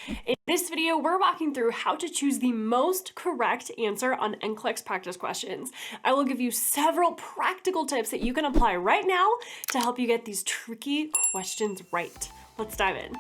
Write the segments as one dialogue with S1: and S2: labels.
S1: In this video, we're walking through how to choose the most correct answer on NCLEX Practice Questions. I will give you several practical tips that you can apply right now to help you get these tricky questions right. Let's dive in.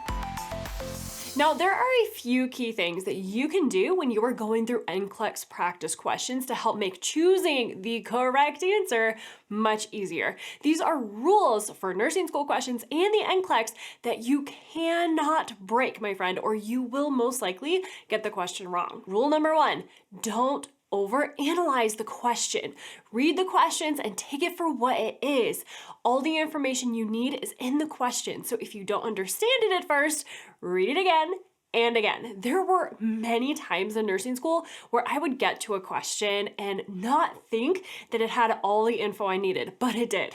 S1: Now, there are a few key things that you can do when you are going through NCLEX Practice Questions to help make choosing the correct answer much easier. These are rules for nursing school questions and the NCLEX that you cannot break, my friend, or you will most likely get the question wrong. Rule number 1, don't overanalyze the question. Read the questions and take it for what it is. All the information you need is in the question. So if you don't understand it at first, read it again and again. There were many times in nursing school where I would get to a question and not think that it had all the info I needed, but it did.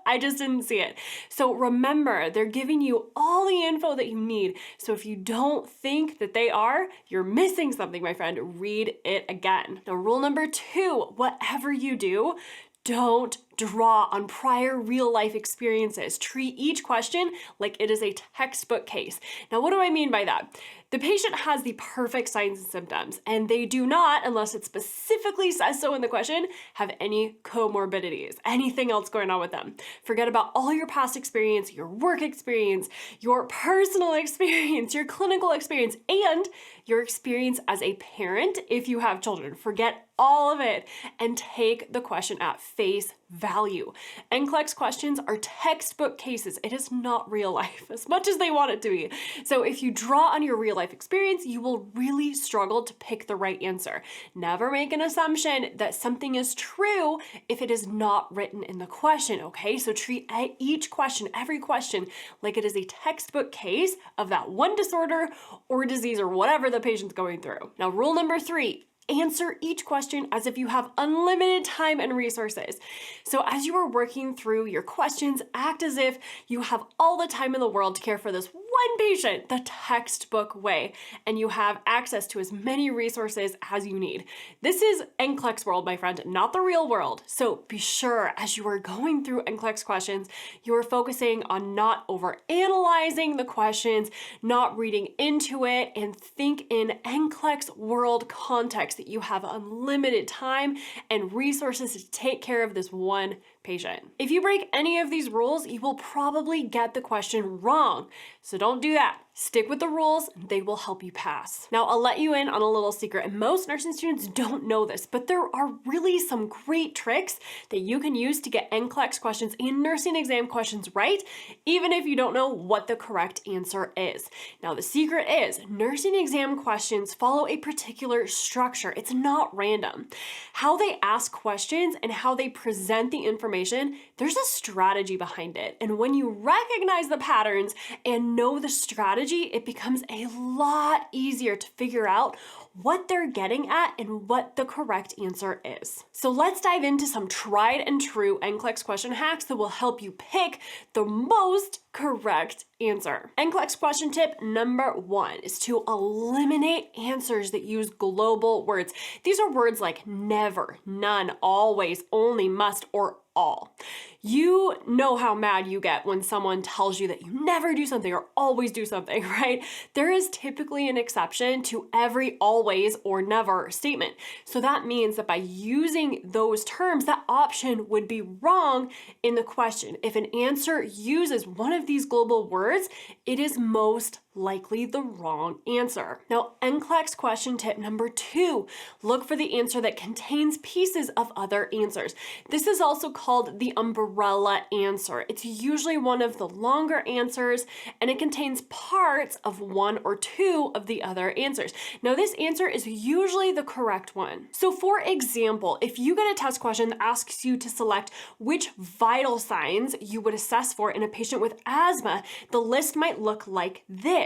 S1: I just didn't see it. So remember, they're giving you all the info that you need. So if you don't think that they are, you're missing something, my friend. Read it again. Now, rule number 2, whatever you do, don't draw on prior real life experiences. Treat each question like it is a textbook case. Now, what do I mean by that? The patient has the perfect signs and symptoms, and they do not, unless it specifically says so in the question, have any comorbidities, anything else going on with them. Forget about all your past experience, your work experience, your personal experience, your clinical experience, and your experience as a parent if you have children. Forget all of it and take the question at face value. NCLEX questions are textbook cases. It is not real life, as much as they want it to be. So if you draw on your real life experience, you will really struggle to pick the right answer. Never make an assumption that something is true if it is not written in the question, okay? So treat each question, every question, like it is a textbook case of that one disorder or disease or whatever the patient's going through. Now, rule number 3, answer each question as if you have unlimited time and resources. So as you are working through your questions, act as if you have all the time in the world to care for this one patient the textbook way, and you have access to as many resources as you need. This is NCLEX world, my friend, not the real world. So be sure as you are going through NCLEX questions, you are focusing on not overanalyzing the questions, not reading into it, and think in NCLEX world context that you have unlimited time and resources to take care of this one patient. If you break any of these rules, you will probably get the question wrong. So don't do that. Stick with the rules, they will help you pass. Now, I'll let you in on a little secret, and most nursing students don't know this, but there are really some great tricks that you can use to get NCLEX questions and nursing exam questions right, even if you don't know what the correct answer is. Now, the secret is nursing exam questions follow a particular structure. It's not random. How they ask questions and how they present the information, there's a strategy behind it. And when you recognize the patterns and know the strategy, it becomes a lot easier to figure out what they're getting at and what the correct answer is. So let's dive into some tried and true NCLEX question hacks that will help you pick the most correct answer. NCLEX question tip number 1 is to eliminate answers that use global words. These are words like never, none, always, only, must, or all. You know how mad you get when someone tells you that you never do something or always do something, right? There is typically an exception to every always or never statement. So that means that by using those terms, that option would be wrong in the question. If an answer uses one of these global words, it is most likely the wrong answer. Now, NCLEX question tip number 2, look for the answer that contains pieces of other answers. This is also called the umbrella answer. It's usually one of the longer answers, and it contains parts of one or two of the other answers. Now, this answer is usually the correct one. So for example, if you get a test question that asks you to select which vital signs you would assess for in a patient with asthma, the list might look like this.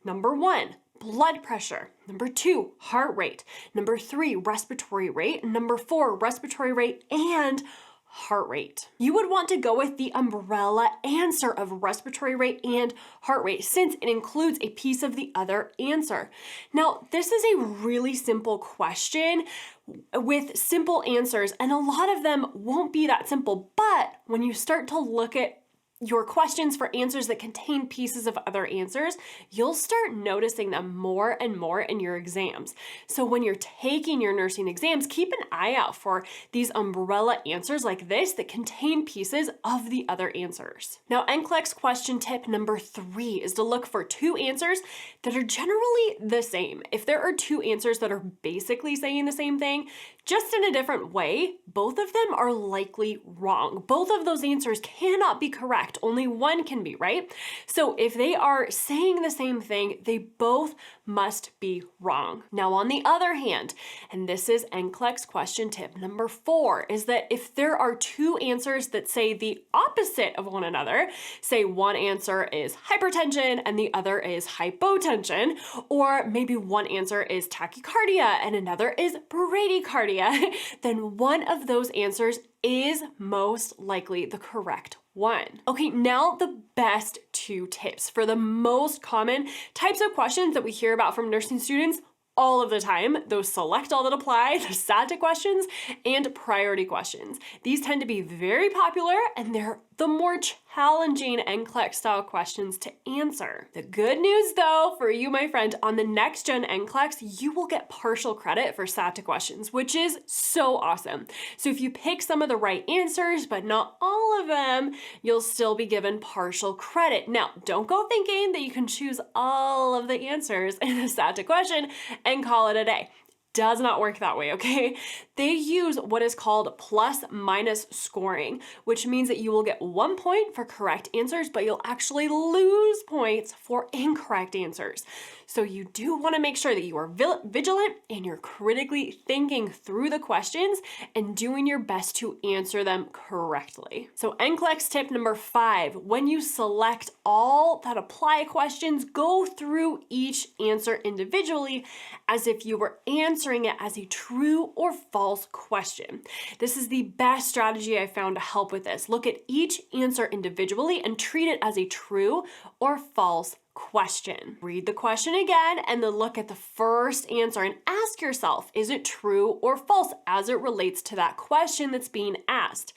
S1: Number 1, blood pressure. Number 2, heart rate. Number 3, respiratory rate. Number 4, respiratory rate and heart rate. You would want to go with the umbrella answer of respiratory rate and heart rate since it includes a piece of the other answer. Now, this is a really simple question with simple answers, and a lot of them won't be that simple, but when you start to look at your questions for answers that contain pieces of other answers, you'll start noticing them more and more in your exams. So when you're taking your nursing exams, keep an eye out for these umbrella answers like this that contain pieces of the other answers. Now, NCLEX question tip number 3 is to look for 2 answers that are generally the same. If there are 2 answers that are basically saying the same thing, just in a different way, both of them are likely wrong. Both of those answers cannot be correct. Only one can be, right? So if they are saying the same thing, they both must be wrong. Now, on the other hand, and this is NCLEX question tip number 4, is that if there are 2 answers that say the opposite of one another, say one answer is hypertension and the other is hypotension, or maybe one answer is tachycardia and another is bradycardia, then one of those answers is most likely the correct one. Okay, now the best 2 tips for the most common types of questions that we hear about from nursing students all of the time, those select all that apply, the static questions, and priority questions. These tend to be very popular and they're the more challenging NCLEX style questions to answer. The good news though, for you, my friend, on the next gen NCLEX, you will get partial credit for static questions, which is so awesome. So if you pick some of the right answers, but not all of them, you'll still be given partial credit. Now, don't go thinking that you can choose all of the answers in a static question and call it a day. Does not work that way, okay? They use what is called plus-minus scoring, which means that you will get 1 point for correct answers, but you'll actually lose points for incorrect answers. So you do want to make sure that you are vigilant and you're critically thinking through the questions and doing your best to answer them correctly. So NCLEX tip number 5, when you select all that apply questions, go through each answer individually as if you were answering it as a true or false question. This is the best strategy I found to help with this. Look at each answer individually and treat it as a true or false question. Read the question again and then look at the first answer and ask yourself, is it true or false as it relates to that question that's being asked?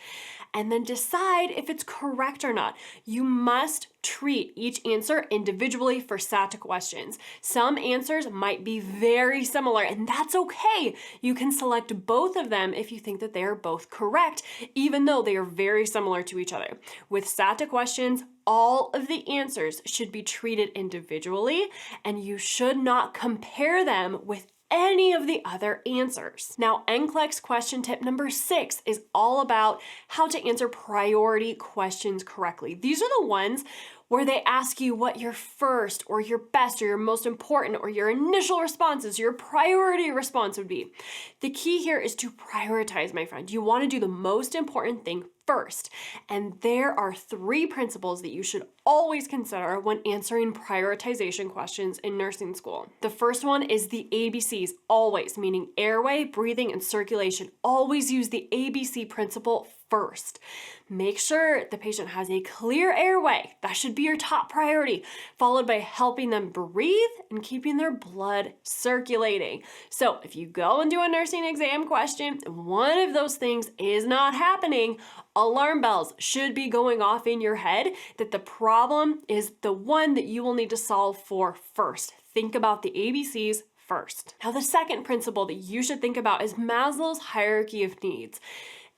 S1: And then decide if it's correct or not. You must treat each answer individually for static questions. Some answers might be very similar, and that's okay. You can select both of them if you think that they are both correct, even though they are very similar to each other. With static questions, all of the answers should be treated individually, and you should not compare them with any of the other answers. Now, NCLEX question tip number 6 is all about how to answer priority questions correctly. These are the ones where they ask you what your first or your best or your most important or your initial responses, your priority response would be. The key here is to prioritize, my friend. You want to do the most important thing first. And there are 3 principles that you should always consider when answering prioritization questions in nursing school. The first one is the ABCs, always, meaning airway, breathing, and circulation. Always use the ABC principle first. Make sure the patient has a clear airway. That should be your top priority, followed by helping them breathe and keeping their blood circulating. So if you go and do a nursing exam question, one of those things is not happening, alarm bells should be going off in your head that the problem is the one that you will need to solve for first. Think about the ABCs first. Now, the second principle that you should think about is Maslow's hierarchy of needs.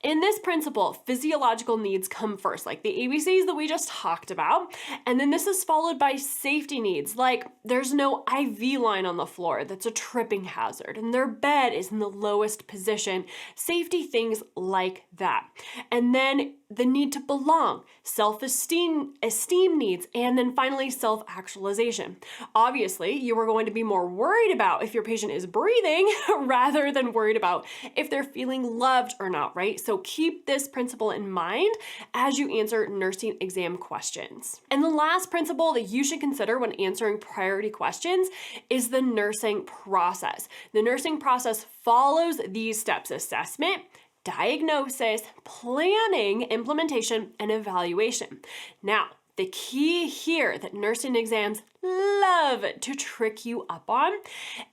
S1: In this principle, physiological needs come first, like the ABCs that we just talked about, and then this is followed by safety needs, like there's no IV line on the floor that's a tripping hazard, and their bed is in the lowest position, safety things like that. And then the need to belong, self-esteem needs, and then finally self-actualization. Obviously, you are going to be more worried about if your patient is breathing rather than worried about if they're feeling loved or not, right? So keep this principle in mind as you answer nursing exam questions. And the last principle that you should consider when answering priority questions is the nursing process. The nursing process follows these steps: assessment, diagnosis, planning, implementation, and evaluation. Now, the key here that nursing exams love to trick you up on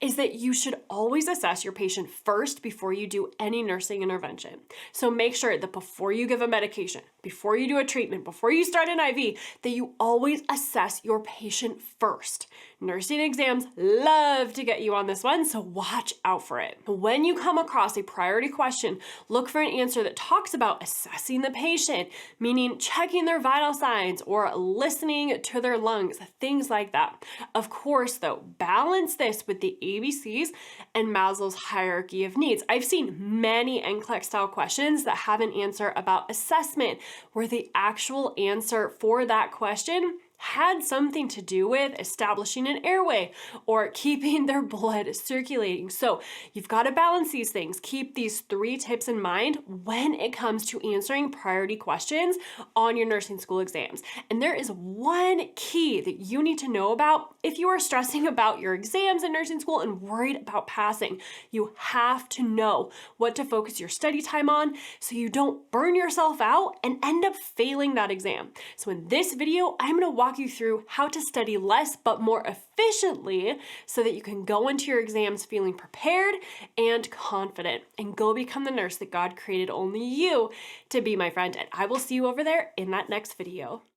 S1: is that you should always assess your patient first before you do any nursing intervention. So make sure that before you give a medication, before you do a treatment, before you start an IV, that you always assess your patient first. Nursing exams love to get you on this one, so watch out for it. When you come across a priority question, look for an answer that talks about assessing the patient, meaning checking their vital signs or listening to their lungs, things like that. Of course, though, balance this with the ABCs and Maslow's hierarchy of needs. I've seen many NCLEX style questions that have an answer about assessment, where the actual answer for that question had something to do with establishing an airway or keeping their blood circulating. So you've got to balance these things. Keep these 3 tips in mind when it comes to answering priority questions on your nursing school exams. And there is one key that you need to know about if you are stressing about your exams in nursing school and worried about passing. You have to know what to focus your study time on so you don't burn yourself out and end up failing that exam. So in this video, I'm going to walk you through how to study less but more efficiently so that you can go into your exams feeling prepared and confident and go become the nurse that God created only you to be, my friend. And I will see you over there in that next video.